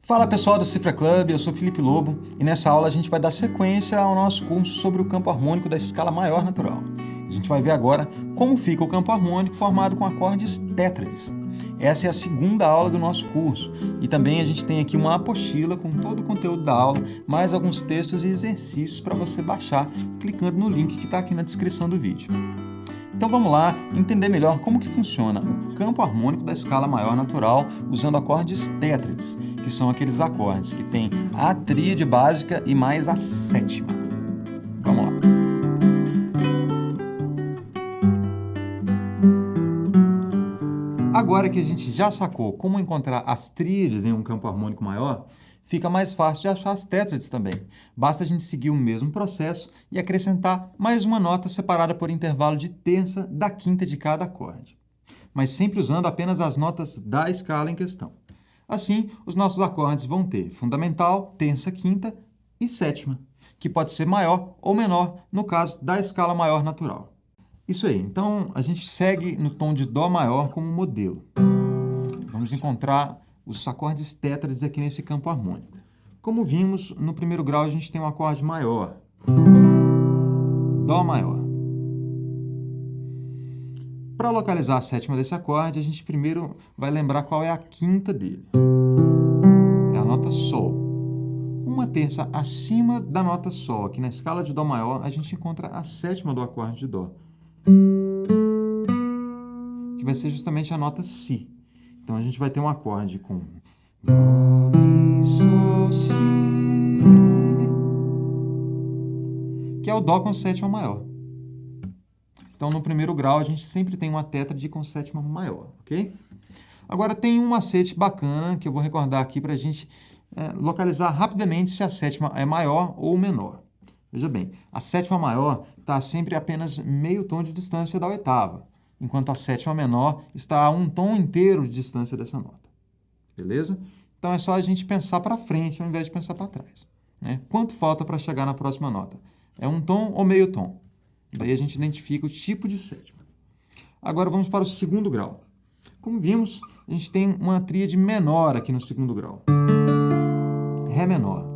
Fala pessoal do Cifra Club, eu sou Felipe Lobo e nessa aula a gente vai dar sequência ao nosso curso sobre o campo harmônico da escala maior natural. A gente vai ver agora como fica o campo harmônico formado com acordes tétrades. Essa é a segunda aula do nosso curso e também a gente tem aqui uma apostila com todo o conteúdo da aula, mais alguns textos e exercícios para você baixar clicando no link que está aqui na descrição do vídeo. Então vamos lá entender melhor como que funciona o campo harmônico da escala maior natural usando acordes tétrades, que são aqueles acordes que têm a tríade básica e mais a sétima. Vamos lá. Agora que a gente já sacou como encontrar as tríades em um campo harmônico maior, fica mais fácil de achar as tétrades também. Basta a gente seguir o mesmo processo e acrescentar mais uma nota separada por intervalo de terça da quinta de cada acorde, mas sempre usando apenas as notas da escala em questão. Assim, os nossos acordes vão ter fundamental, terça, quinta e sétima, que pode ser maior ou menor no caso da escala maior natural. Isso aí, então a gente segue no tom de Dó maior como modelo. Vamos encontrar os acordes tétrades aqui nesse campo harmônico. Como vimos, no primeiro grau a gente tem um acorde maior, Dó maior. Para localizar a sétima desse acorde, a gente primeiro vai lembrar qual é a quinta dele. É a nota Sol. Uma terça acima da nota Sol, aqui na escala de Dó maior, a gente encontra a sétima do acorde de Dó, que vai ser justamente a nota Si. Então, a gente vai ter um acorde com Dó, Mi, Sol, Si, que é o Dó com sétima maior. Então, no primeiro grau, a gente sempre tem uma tétrade com sétima maior, ok? Agora, tem um macete bacana que eu vou recordar aqui para a gente localizar rapidamente se a sétima é maior ou menor. Veja bem, a sétima maior está sempre a apenas meio tom de distância da oitava, enquanto a sétima menor está a um tom inteiro de distância dessa nota. Beleza? Então, é só a gente pensar para frente ao invés de pensar para trás, né? Quanto falta para chegar na próxima nota? É um tom ou meio tom? Daí a gente identifica o tipo de sétima. Agora vamos para o segundo grau. Como vimos, a gente tem uma tríade menor aqui no segundo grau. Ré menor.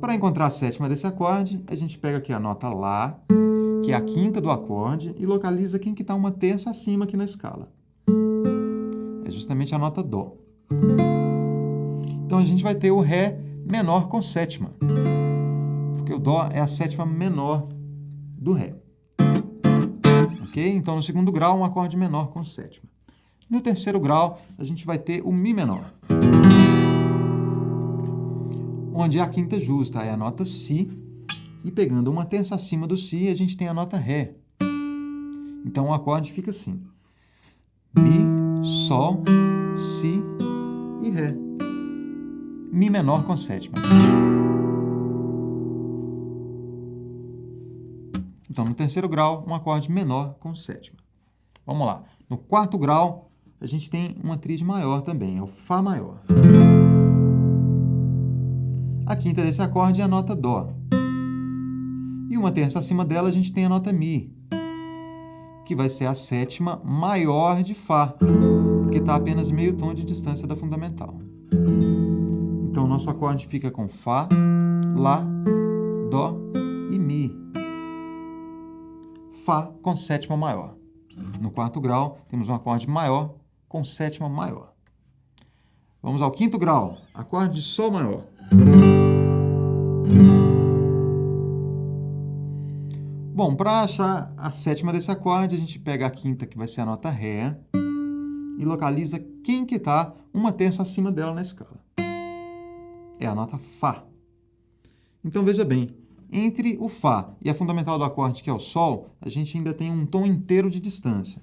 Para encontrar a sétima desse acorde, a gente pega aqui a nota Lá, que é a quinta do acorde, e localiza quem que está uma terça acima aqui na escala. É justamente a nota Dó. Então a gente vai ter o Ré menor com sétima, porque o Dó é a sétima menor do Ré. Ok? Então no segundo grau, um acorde menor com sétima. No terceiro grau, a gente vai ter o Mi menor, onde a quinta justa é a nota Si, e pegando uma terça acima do Si, a gente tem a nota Ré. Então o acorde fica assim: Mi, Sol, Si e Ré. Mi menor com sétima. Então, no terceiro grau, um acorde menor com sétima. Vamos lá. No quarto grau, a gente tem uma tríade maior também, é o Fá maior. A quinta desse acorde é a nota Dó. E uma terça acima dela, a gente tem a nota Mi, que vai ser a sétima maior de Fá, porque está apenas meio tom de distância da fundamental. Então, o nosso acorde fica com Fá, Lá, Dó e Mi. Fá com sétima maior. No quarto grau, temos um acorde maior com sétima maior. Vamos ao quinto grau, acorde de Sol maior. Bom, para achar a sétima desse acorde, a gente pega a quinta, que vai ser a nota Ré, e localiza quem que está uma terça acima dela na escala. É a nota Fá. Então, veja bem, entre o Fá e a fundamental do acorde, que é o Sol, a gente ainda tem um tom inteiro de distância.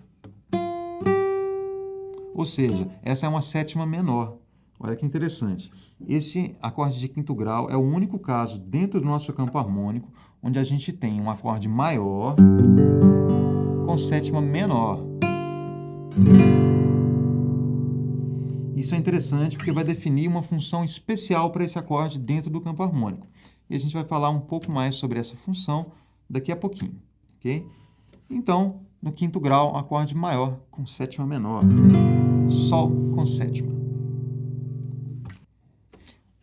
Ou seja, essa é uma sétima menor. Olha que interessante. Esse acorde de quinto grau é o único caso dentro do nosso campo harmônico onde a gente tem um acorde maior com sétima menor. Isso é interessante porque vai definir uma função especial para esse acorde dentro do campo harmônico. E a gente vai falar um pouco mais sobre essa função daqui a pouquinho, ok? Então, no quinto grau, acorde maior com sétima menor. Sol com sétima.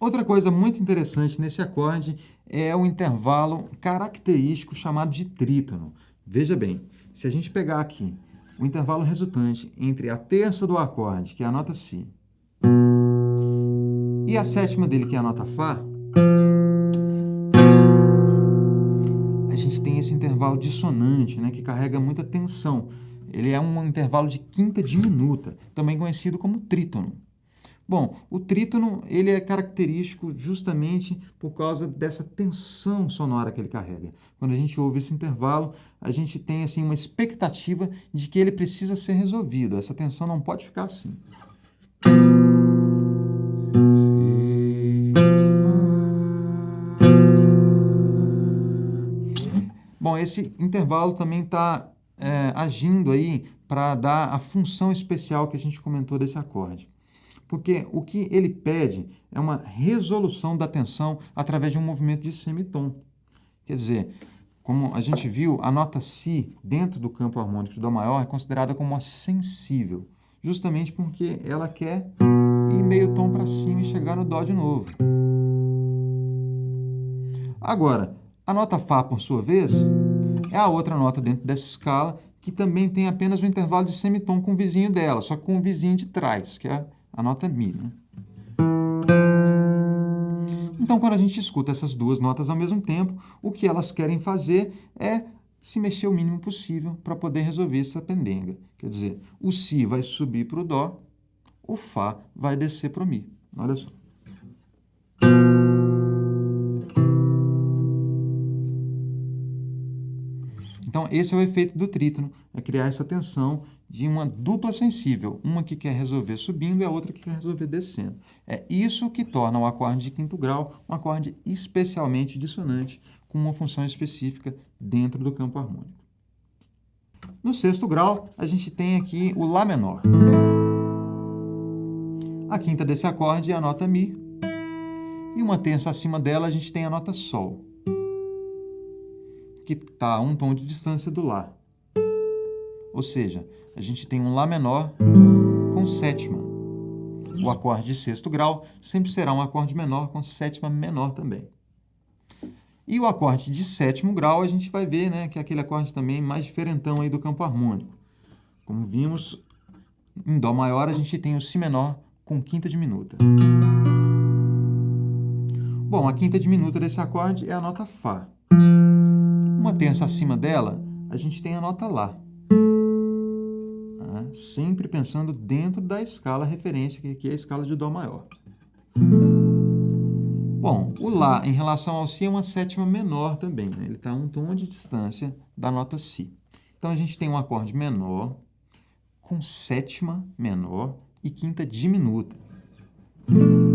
Outra coisa muito interessante nesse acorde é o intervalo característico chamado de trítono. Veja bem, se a gente pegar aqui o intervalo resultante entre a terça do acorde, que é a nota Si, e a sétima dele, que é a nota Fá, a gente tem esse intervalo dissonante, né, que carrega muita tensão. Ele é um intervalo de quinta diminuta, também conhecido como trítono. Bom, o trítono ele é característico justamente por causa dessa tensão sonora que ele carrega. Quando a gente ouve esse intervalo, a gente tem assim, uma expectativa de que ele precisa ser resolvido. Essa tensão não pode ficar assim. Bom, esse intervalo também está agindo aí para dar a função especial que a gente comentou desse acorde. Porque o que ele pede é uma resolução da tensão através de um movimento de semitom. Quer dizer, como a gente viu, a nota Si dentro do campo harmônico de Dó maior é considerada como uma sensível, justamente porque ela quer ir meio tom para cima e chegar no Dó de novo. Agora, a nota Fá, por sua vez, é a outra nota dentro dessa escala que também tem apenas um intervalo de semitom com o vizinho dela, só que com o vizinho de trás, que é a nota Mi, né? Então, quando a gente escuta essas duas notas ao mesmo tempo, o que elas querem fazer é se mexer o mínimo possível para poder resolver essa pendenga. Quer dizer, o Si vai subir para o Dó, o Fá vai descer para o Mi. Olha só. Então, esse é o efeito do trítono, é criar essa tensão de uma dupla sensível, uma que quer resolver subindo e a outra que quer resolver descendo. É isso que torna o acorde de quinto grau um acorde especialmente dissonante, com uma função específica dentro do campo harmônico. No sexto grau, a gente tem aqui o Lá menor. A quinta desse acorde é a nota Mi, e uma terça acima dela a gente tem a nota Sol, que está a um tom de distância do Lá. Ou seja, a gente tem um Lá menor com sétima. O acorde de sexto grau sempre será um acorde menor com sétima menor também. E o acorde de sétimo grau a gente vai ver, né, que é aquele acorde também mais diferentão aí do campo harmônico. Como vimos, em Dó maior a gente tem o Si menor com quinta diminuta. Bom, a quinta diminuta desse acorde é a nota Fá. Uma terça acima dela, a gente tem a nota Lá. Sempre pensando dentro da escala referência, que é a escala de Dó maior. Bom, o Lá em relação ao Si é uma sétima menor também, né? Ele está a um tom de distância da nota Si. Então, a gente tem um acorde menor com sétima menor e quinta diminuta.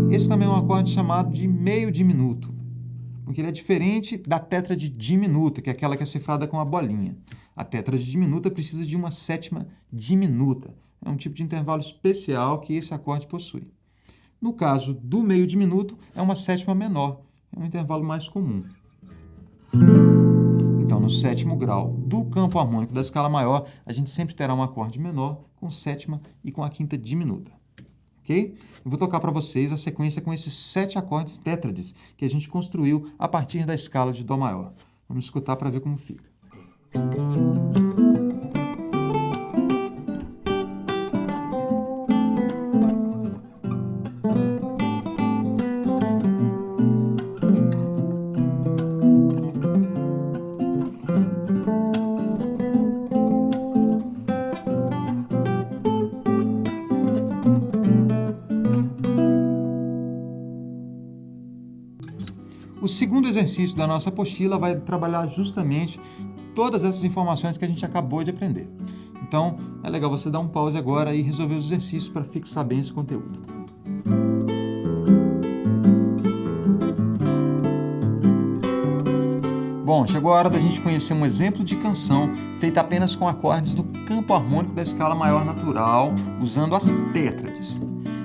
Esse também é um acorde chamado de meio diminuto, porque ele é diferente da tétrade diminuta, que é aquela que é cifrada com a bolinha. A tétrade diminuta precisa de uma sétima diminuta. É um tipo de intervalo especial que esse acorde possui. No caso do meio diminuto, é uma sétima menor. É um intervalo mais comum. Então, no sétimo grau do campo harmônico da escala maior, a gente sempre terá um acorde menor com sétima e com a quinta diminuta. Ok? Eu vou tocar para vocês a sequência com esses 7 acordes tétrades que a gente construiu a partir da escala de Dó maior. Vamos escutar para ver como fica. O segundo exercício da nossa apostila vai trabalhar justamente todas essas informações que a gente acabou de aprender. Então, é legal você dar um pause agora e resolver os exercícios para fixar bem esse conteúdo. Bom, chegou a hora da gente conhecer um exemplo de canção feita apenas com acordes do campo harmônico da escala maior natural, usando as tétrades.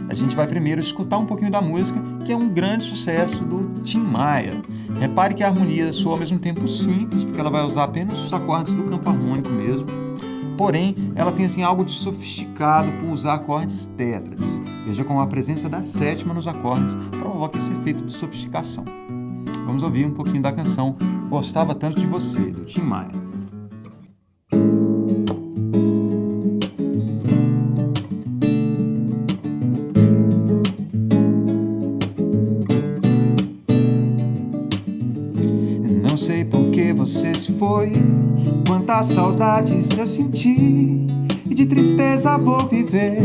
A gente vai primeiro escutar um pouquinho da música, que é um grande sucesso do Tim Maia. Repare que a harmonia soa ao mesmo tempo simples, porque ela vai usar apenas os acordes do campo harmônico mesmo. Porém, ela tem assim, algo de sofisticado por usar acordes tétrades. Veja como a presença da sétima nos acordes provoca esse efeito de sofisticação. Vamos ouvir um pouquinho da canção Gostava Tanto de Você, do Tim Maia. Não sei por que você se foi, quantas saudades eu senti, e de tristeza vou viver,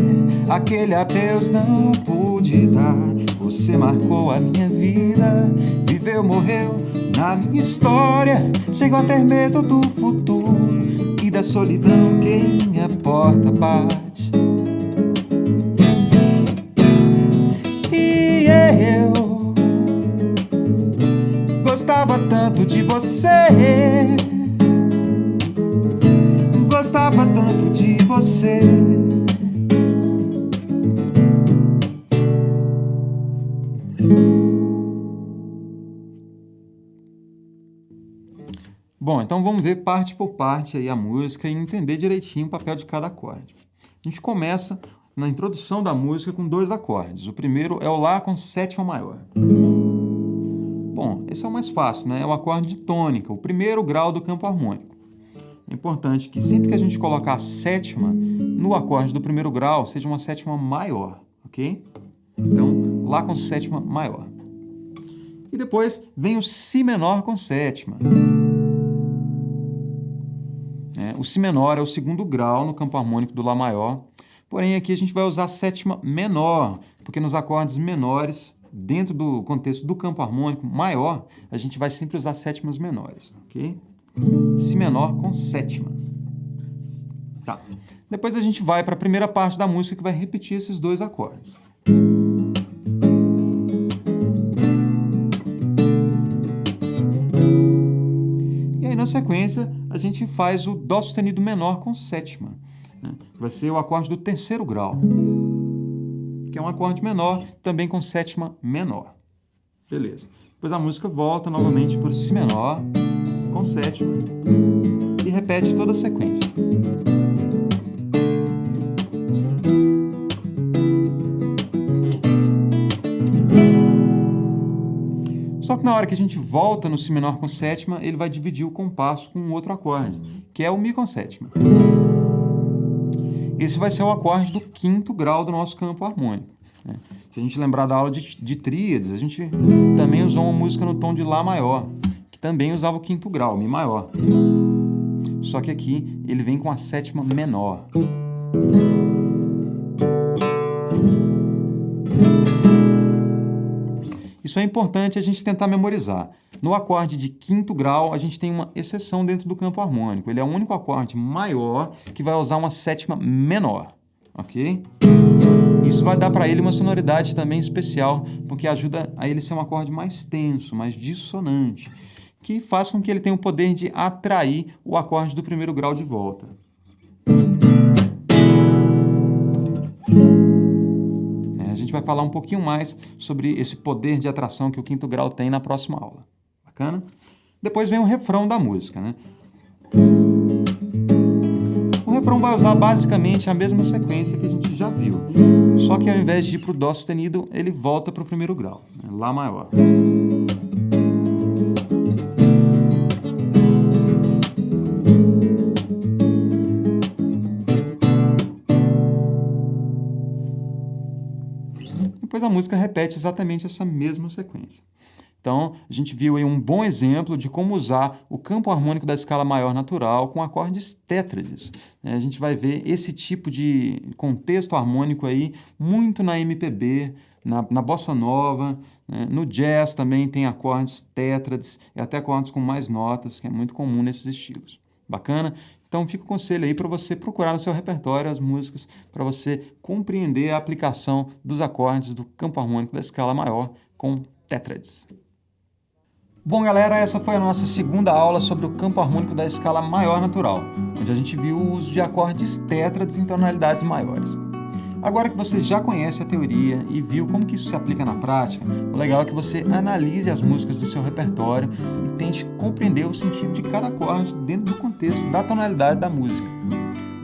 aquele adeus não pude dar. Você marcou a minha vida, viveu, morreu na minha história, chegou a ter medo do futuro e da solidão que em minha porta bate. E eu gostava tanto de você, gostava tanto de você. Bom, então vamos ver parte por parte aí a música e entender direitinho o papel de cada acorde. A gente começa na introdução da música com 2 acordes. O primeiro é o Lá com sétima maior. Bom, esse é o mais fácil, né? É o acorde de tônica, o primeiro grau do campo harmônico. É importante que sempre que a gente colocar a sétima no acorde do primeiro grau, seja uma sétima maior, ok? Então, Lá com sétima maior. E depois vem o Si menor com sétima. O Si menor é o segundo grau no campo harmônico do Lá maior, porém aqui a gente vai usar a sétima menor, porque nos acordes menores, dentro do contexto do campo harmônico maior, a gente vai sempre usar sétimas menores, ok? Si menor com sétima. Tá. Depois a gente vai para a primeira parte da música que vai repetir esses 2 acordes. E aí na sequência a gente faz o Dó sustenido menor com sétima, né? Vai ser o acorde do terceiro grau, que é um acorde menor, também com sétima menor. Beleza. Depois a música volta novamente para o Si menor com sétima e repete toda a sequência. Só que na hora que a gente volta no Si menor com sétima, ele vai dividir o compasso com um outro acorde, que é o Mi com sétima. Esse vai ser o acorde do quinto grau do nosso campo harmônico, né? Se a gente lembrar da aula de tríades, a gente também usou uma música no tom de Lá maior, que também usava o quinto grau, Mi maior. Só que aqui ele vem com a sétima menor. Isso é importante a gente tentar memorizar. No acorde de quinto grau, a gente tem uma exceção dentro do campo harmônico. Ele é o único acorde maior que vai usar uma sétima menor, ok? Isso vai dar para ele uma sonoridade também especial, porque ajuda a ele ser um acorde mais tenso, mais dissonante, que faz com que ele tenha o poder de atrair o acorde do primeiro grau de volta. A gente vai falar um pouquinho mais sobre esse poder de atração que o quinto grau tem na próxima aula. Bacana? Depois vem o refrão da música, né? O refrão vai usar basicamente a mesma sequência que a gente já viu, só que ao invés de ir para o Dó sustenido, ele volta para o primeiro grau, né? Lá maior. Depois a música repete exatamente essa mesma sequência. Então, a gente viu aí um bom exemplo de como usar o campo harmônico da escala maior natural com acordes tétrades. A gente vai ver esse tipo de contexto harmônico aí muito na MPB, na bossa nova, né? No jazz também tem acordes tétrades e até acordes com mais notas, que é muito comum nesses estilos. Bacana? Então fica o conselho aí para você procurar no seu repertório as músicas para você compreender a aplicação dos acordes do campo harmônico da escala maior com tétrades. Bom, galera, essa foi a nossa segunda aula sobre o campo harmônico da escala maior natural, onde a gente viu o uso de acordes tétrades em tonalidades maiores. Agora que você já conhece a teoria e viu como que isso se aplica na prática, o legal é que você analise as músicas do seu repertório e tente compreender o sentido de cada acorde dentro do contexto da tonalidade da música.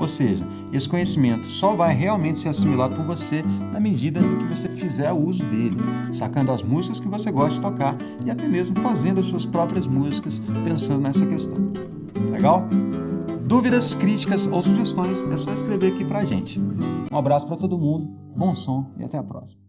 Ou seja, esse conhecimento só vai realmente ser assimilado por você na medida em que você fizer uso dele, sacando as músicas que você gosta de tocar e até mesmo fazendo as suas próprias músicas pensando nessa questão. Legal? Dúvidas, críticas ou sugestões é só escrever aqui pra gente. Um abraço para todo mundo, bom som e até a próxima.